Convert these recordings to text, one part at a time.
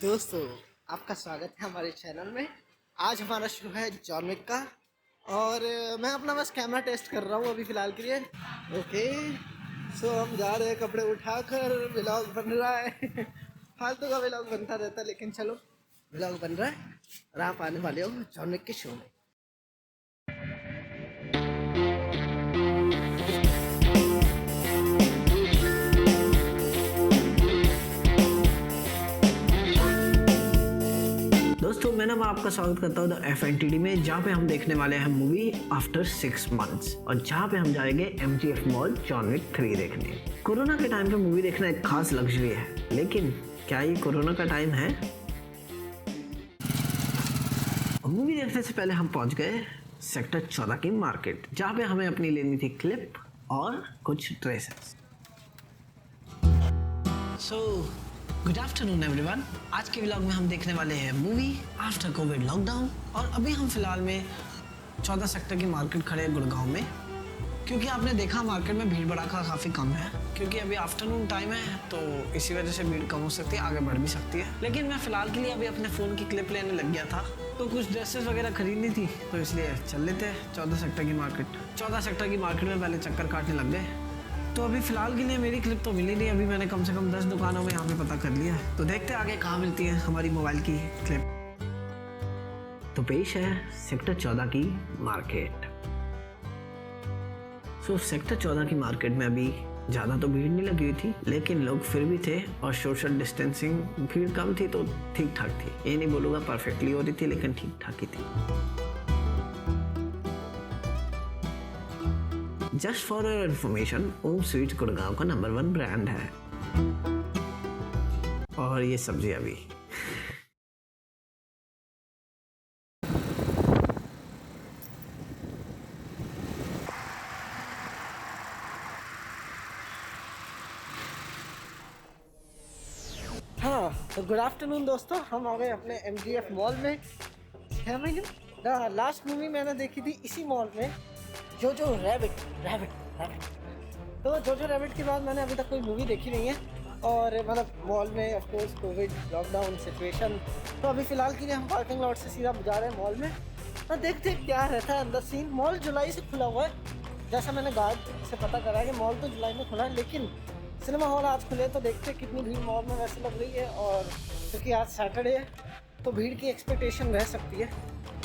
दोस्तों, आपका स्वागत है हमारे चैनल में। आज हमारा शो है जॉन विक का और मैं अपना बस कैमरा टेस्ट कर रहा हूँ अभी फ़िलहाल के लिए। ओके, सो हम जा रहे हैं कपड़े उठाकर। व्लॉग बन रहा है फालतू का व्लॉग बनता रहता है, लेकिन चलो व्लॉग बन रहा है और आप आने वाले हो जॉन विक के शो में। दोस्तों, मैं आपका स्वागत करता हूँ द FNTD में, जहाँ पे हम देखने वाले हैं मूवी आफ्टर 6 मंथ्स और जहाँ पे हम जाएंगे MGF मॉल जॉन विक 3 देखने। कोरोना के टाइम पे मूवी देखना एक खास लग्जरी है, लेकिन क्या ये कोरोना का टाइम है? मूवी देखने से पहले हम पहुँच गए सेक्टर 14 की मार्केट, जहाँ पे हमें अपनी लेनी थी क्लिप और कुछ ड्रेसेस। Good afternoon everyone. आज के व्लॉग में हम देखने वाले हैं मूवी आफ्टर कोविड लॉकडाउन और अभी हम फिलहाल में 14 सेक्टर की मार्केट खड़े हैं गुड़गांव में, क्योंकि आपने देखा मार्केट में भीड़ भड़ाका काफ़ी कम है, क्योंकि अभी आफ्टरनून टाइम है तो इसी वजह से भीड़ कम हो सकती है, आगे बढ़ भी सकती है। लेकिन मैं फ़िलहाल के लिए अभी अपने फ़ोन की क्लिप लेने लग गया था, तो कुछ ड्रेसेस वगैरह खरीदनी थी, तो इसलिए चल लेते हैं 14 सेक्टर की मार्केट। 14 सेक्टर की मार्केट में पहले चक्कर काटने लग गए। तो अभी फ़िलहाल के लिए मेरी क्लिप तो मिली नहीं, अभी मैंने कम से कम 10 दुकानों में यहाँ पे पता कर लिया है, तो देखते हैं आगे कहाँ मिलती है हमारी मोबाइल की क्लिप। तो पेश है सेक्टर 14 की मार्केट। सेक्टर 14 की मार्केट में अभी ज़्यादा तो भीड़ नहीं लगी हुई थी, लेकिन लोग फिर भी थे और सोशल डिस्टेंसिंग, भीड़ कम थी तो ठीक ठाक थी। ये नहीं बोलूँगा परफेक्टली हो रही थी, लेकिन ठीक ठाक ही थी। Just for your information, Om Sweets Gurgaon का नंबर 1 ब्रांड है। और ये सब्जी अभी हाँ, तो गुड आफ्टरनून दोस्तों। हम आ गए अपने MGF मॉल में। 6 महीने लास्ट मूवी मैंने देखी थी इसी मॉल में, जोजो रैबिट। तो जोजो रैबिट के बाद मैंने अभी तक कोई मूवी देखी नहीं है, और मतलब मॉल में of course Covid lockdown situation, तो अभी फ़िलहाल के लिए हम पार्किंग लॉट से सीधा जा रहे हैं मॉल में। तो देखते हैं क्या रहता है अंदर सीन। मॉल जुलाई से खुला हुआ है, जैसा मैंने गार्ड से पता करा है कि मॉल तो जुलाई में खुला है, लेकिन सिनेमा हॉल आज खुले, तो देखते हैं कितनी भीड़ मॉल में वैसे लग रही है। और क्योंकि आज सैटरडे है तो भीड़ की एक्सपेक्टेशन रह सकती है।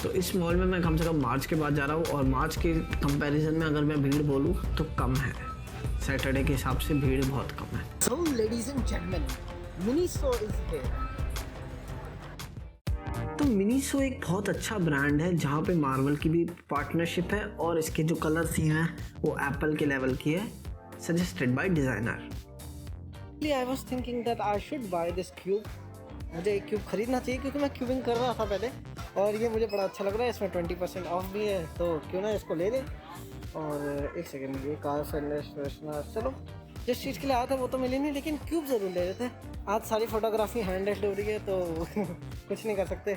तो इस मॉल में मैं कम से कम मार्च के बाद जा रहा हूँ, और मार्च के कंपैरिजन में अगर मैं भीड़ बोलूँ तो कम है, सैटरडे के हिसाब से भीड़ बहुत कम है। So ladies and gentlemen, Miniso is here। तो मिनीसो एक बहुत अच्छा ब्रांड है, जहाँ पे मार्वल की भी पार्टनरशिप है, और इसके जो कलर थीम है वो एप्पल के लेवल की है, suggested by designer. I was thinking that I should buy this cube। मुझे एक क्यूब खरीदना चाहिए, क्योंकि मैं क्यूबिंग कर रहा था पहले, और ये मुझे बड़ा अच्छा लग रहा है। इसमें 20% ऑफ भी है, तो क्यों ना इसको ले लें। और एक सेकेंड, ये कार फ्रेशनर, चलो जिस चीज़ के लिए आया था वो तो मिली नहीं, लेकिन क्यूब ज़रूर ले लेते हैं। आज सारी फोटोग्राफी हैंड हो रही है, तो कुछ नहीं कर सकते।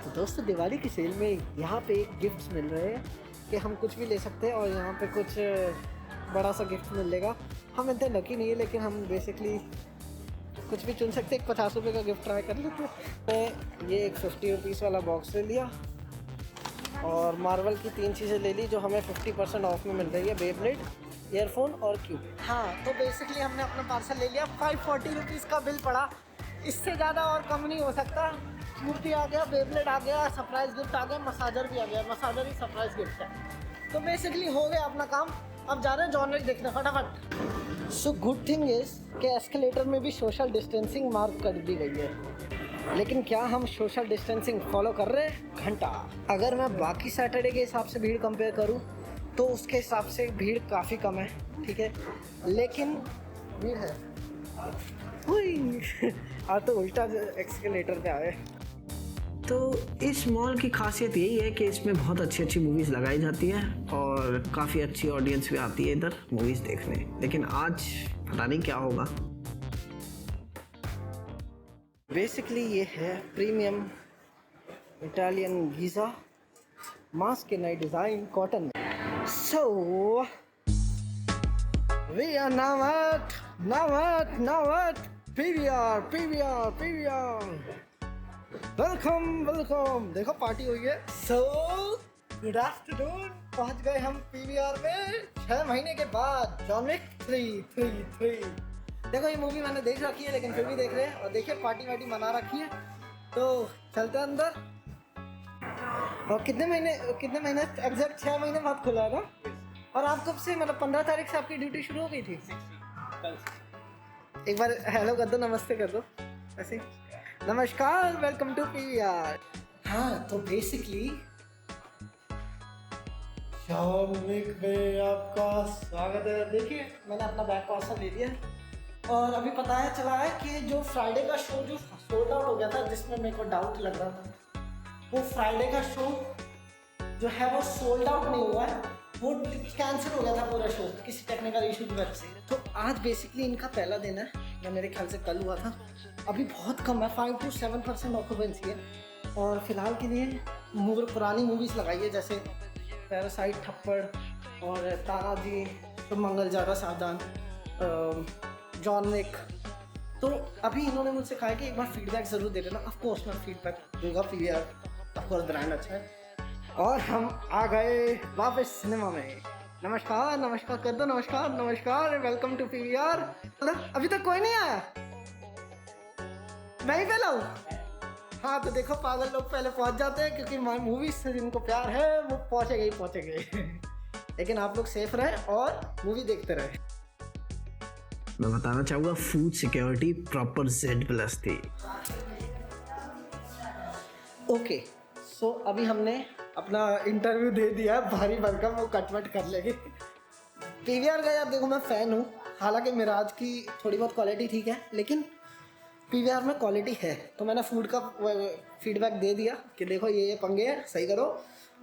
तो दोस्तों, दिवाली की सेल में यहाँ पे गिफ्ट्स मिल रहे हैं कि हम कुछ भी ले सकते हैं, और यहाँ पे कुछ बड़ा सा गिफ्ट मिलेगा। हम इतने लकी नहीं है, लेकिन हम बेसिकली कुछ भी चुन सकते हैं। 50 रुपये का गिफ्ट ट्राई कर लेते हैं। ये एक 50 रुपीज़ वाला बॉक्स ले लिया, और मार्वल की 3 चीज़ें ले ली जो हमें 50% ऑफ में मिल रही है, बेब्लेड, ईयरफोन और क्यूब। हाँ, तो बेसिकली हमने अपना पार्सल ले लिया। 540 रुपीज़ का बिल पड़ा, इससे ज़्यादा और कम नहीं हो सकता। क्यूब भी आ गया, बेब्लेड आ गया, सरप्राइज़ गिफ्ट आ गया, मसाजर भी आ गया। मसाजर ही सरप्राइज़ गिफ्ट है। तो बेसिकली हो गया अपना काम। अब जा रहे हैं जॉन विक देखने फटाफट। सो गुड थिंग इज़ कि एस्केलेटर में भी सोशल डिस्टेंसिंग मार्क कर दी गई है, लेकिन क्या हम सोशल डिस्टेंसिंग फॉलो कर रहे हैं? घंटा। अगर मैं बाकी सैटरडे के हिसाब से भीड़ कंपेयर करूं तो उसके हिसाब से भीड़ काफ़ी कम है, ठीक है, लेकिन भीड़ है। आज तो उल्टा एस्केलेटर पे आए। तो इस मॉल की खासियत यही है कि इसमें बहुत अच्छी अच्छी मूवीज़ लगाई जाती हैं, और काफ़ी अच्छी ऑडियंस भी आती है इधर मूवीज़ देखने। लेकिन आज पता नहीं क्या होगा। बेसिकली ये है प्रीमियम इटालियन गीज़ा, मास्क के नए design cotton. So we are now at PVR। Welcome welcome. देखो पार्टी हुई है। So good afternoon. पहुंच गए हम पीवीआर में 6 महीने के बाद। John Wick 3। देखो ये मूवी मैंने देख रखी है लेकिन फिर भी देख रहे हैं। और देखिए पार्टी वार्टी मना रखी है, तो चलते हैं अंदर। और कितने महीने एग्जैक्ट 6 महीने बाद खुला है ना। और आप कब से, मतलब 15 तारीख से आपकी ड्यूटी शुरू हो गई थी? एक बार हेलो कर दो, नमस्ते कर दो ऐसे। नमस्कार, वेलकम टू पीवीआर। हाँ तो बेसिकली जॉन विक में आपका स्वागत है। देखिए मैंने अपना बैग पार्सल ले लिया और अभी पता चला है कि जो फ्राइडे का शो जो सोल्ड आउट हो गया था, जिसमें मेरे को डाउट लग रहा था, वो फ्राइडे का शो जो है वो सोल्ड आउट नहीं हुआ है, वो कैंसिल हो गया था पूरा शो किसी टेक्निकल इशू की वजह से। तो आज बेसिकली इनका पहला दिन है, या मेरे ख्याल से कल हुआ था। अभी बहुत कम है, 5 to 7% ऑक्यूपेंसी है। और फिलहाल के लिए पुरानी मूवीज़ लगाई है, जैसे पैरासाइट, थप्पड़ और तानाजी, तो मंगल ज़्यादा सावधान, जॉन विक। तो अभी इन्होंने मुझसे कहा कि एक बार फीडबैक ज़रूर दे देना। ऑफ कोर्स मैं फीडबैक दूंगा, पीवीआर ऑफ कोर्स ब्रांड अच्छा है। और हम आ गए वापस सिनेमा में। नमस्कार नमस्कार कर दो, नमस्कार नमस्कार, वेलकम टू पीवीआर। अभी तक कोई नहीं आया, मैं ही पहला हूँ। हाँ तो देखो पागल लोग पहले पहुँच जाते हैं, क्योंकि मूवी से जिनको प्यार है वो पहुँचेंगे। लेकिन आप लोग सेफ रहे और मूवी देखते रहे। मैं बताना चाहूँगा फूड सिक्योरिटी प्रॉपर Z+ थी। ओके सो अभी हमने अपना इंटरव्यू दे दिया है, भारी भरकम, वो कटवट कर लेंगे। पीवीआर का यार देखो मैं फ़ैन हूँ, हालांकि मिराज की थोड़ी बहुत क्वालिटी ठीक है, लेकिन पीवीआर में क्वालिटी है। तो मैंने फूड का फीडबैक दे दिया कि देखो ये पंगे हैं, सही करो,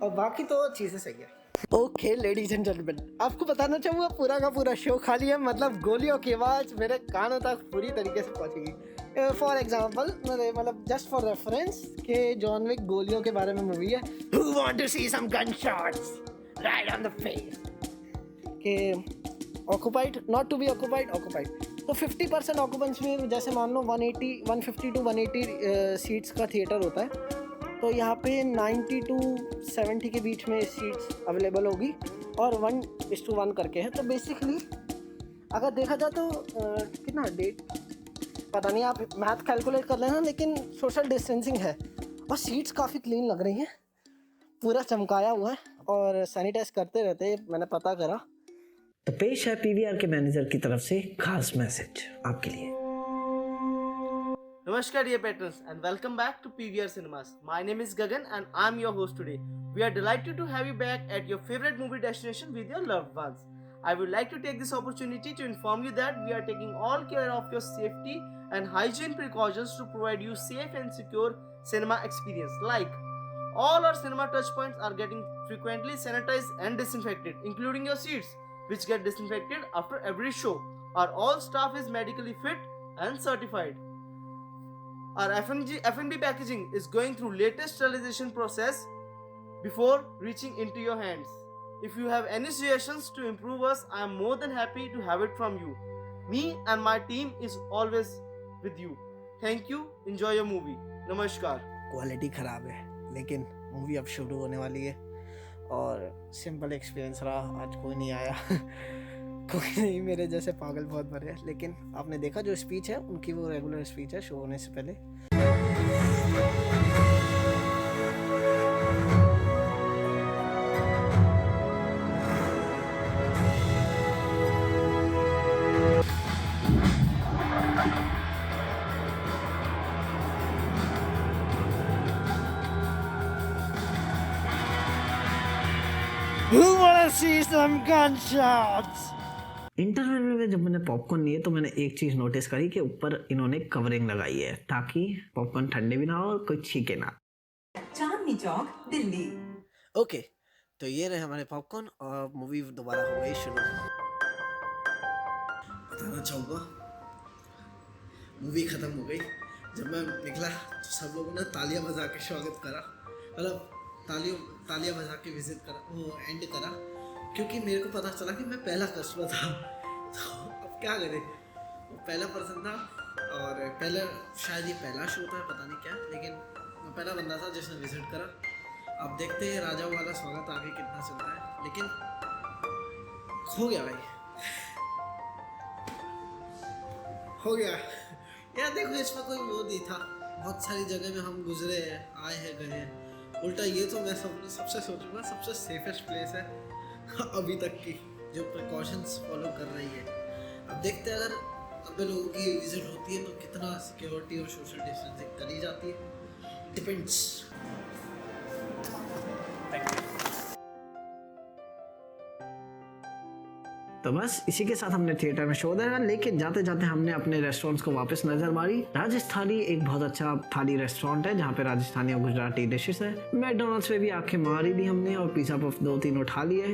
और बाकी तो चीज़ें सही है। ओके लेडीज एंड जेंटलमैन, आपको बताना चाहूँगा पूरा का पूरा शो खाली है, मतलब गोलियों की आवाज़ मेरे कानों तक पूरी तरीके से पहुँचेगी। फॉर एग्जाम्पल, मतलब जस्ट फॉर रेफरेंस कि जॉन विक गोलियों के बारे में मूवी है। Who want to see some gunshots right on the face? कि occupied, not to be occupied. तो 50% ऑक्यूपेंसी में, जैसे मान लो 150 to 180 सीट्स का थिएटर होता है, तो यहाँ पे 90 to 70 के बीच में सीट्स अवेलेबल होगी, और 1:1 करके है। तो बेसिकली अगर देखा जाए तो कितना डेट पता नहीं, आप मैथ कैलकुलेट कर लेना, लेकिन सोशल डिस्टेंसिंग है और सीट्स काफ़ी क्लीन लग रही हैं, पूरा चमकाया हुआ है और सैनिटाइज करते रहते हैं, मैंने पता करा। तो पेश है पीवीआर के मैनेजर की तरफ से खास मैसेज आपके लिए। Namaskar dear patrons and welcome back to PVR Cinemas. My name is Gagan and I'm your host today. We are delighted to have you back at your favorite movie destination with your loved ones. I would like to take this opportunity to inform you that we are taking all care of your safety and hygiene precautions to provide you safe and secure cinema experience. Like all our cinema touch points are getting frequently sanitized and disinfected, including your seats, which get disinfected after every show. Our all staff is medically fit and certified. Our F&B packaging is going through latest sterilization process before reaching into your hands. If you have any suggestions to improve us, I am more than happy to have it from you. Me and my team is always with you. Thank you. Enjoy your movie. Namaskar. Quality ख़राब है लेकिन movie अब शुरू होने वाली है, और simple experience रहा, आज कोई नहीं आया। कोई नहीं, मेरे जैसे पागल बहुत भरे हैं। लेकिन आपने देखा जो स्पीच है उनकी, वो रेगुलर स्पीच है शो होने से पहले। Who wanna see some gunshots? Interval में जब मैंने पॉपकॉर्न लिए तो मैंने एक चीज़ नोटिस करी कि ऊपर इन्होंने कवरिंग लगाई है ताकि पॉपकॉर्न ठंडे भी ना हो और कोई छीके ना। चांदनी चौक दिल्ली। ओके तो ये रहे हमारे पॉपकॉर्न, और मूवी दोबारा हो गई शुरू। बताना चाहूँगा मूवी ख़त्म हो गई। जब मैं निकला तो सब लोगों ने तालियां बजा के स्वागत करा, मतलब तालियां बजा के विजिट करा, वो एंड करा, क्योंकि मेरे को पता चला कि मैं पहला कस्टमर था। तो अब क्या करें, वो पहला पर्सन था और पहले शायद ये पहला शो था, पता नहीं क्या, लेकिन मैं पहला बंदा था जिसने विजिट करा। अब देखते हैं राजाओं वाला स्वागत आगे कितना चलता है, लेकिन हो गया भाई, हो गया यार। देखो इसमें कोई वो नहीं था, बहुत सारी जगह में हम गुजरे हैं, आए हैं, गए हैं। उल्टा ये तो मैं सबसे सोचूंगा सबसे सेफेस्ट प्लेस है अभी तक की, जो प्रिकॉशंस फॉलो कर रही है। अब देखते हैं अगर 90 लोगों की विजिट होती है तो कितना सिक्योरिटी और सोशल डिस्टेंसिंग करी जाती है, डिपेंड्स। तो बस इसी के साथ हमने थिएटर में शो देखा, लेकिन जाते जाते हमने अपने रेस्टोरेंट्स को वापस नजर मारी। राजस्थानी एक बहुत अच्छा थाली रेस्टोरेंट है जहाँ पे राजस्थानी और गुजराती डिशेस है। मैकडोनल्ड्स पे भी आंखें मारी दी हमने और पिज्जा पफ 2-3 उठा लिए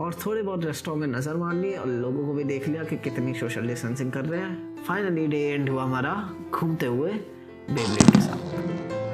और थोड़े बहुत रेस्टोरेंट में नजर मार ली और लोगों को भी देख लिया कि कितनी सोशल डिस्टेंसिंग कर रहे हैं। फाइनली डे एंड हुआ हमारा घूमते हुए बेबलेट के साथ।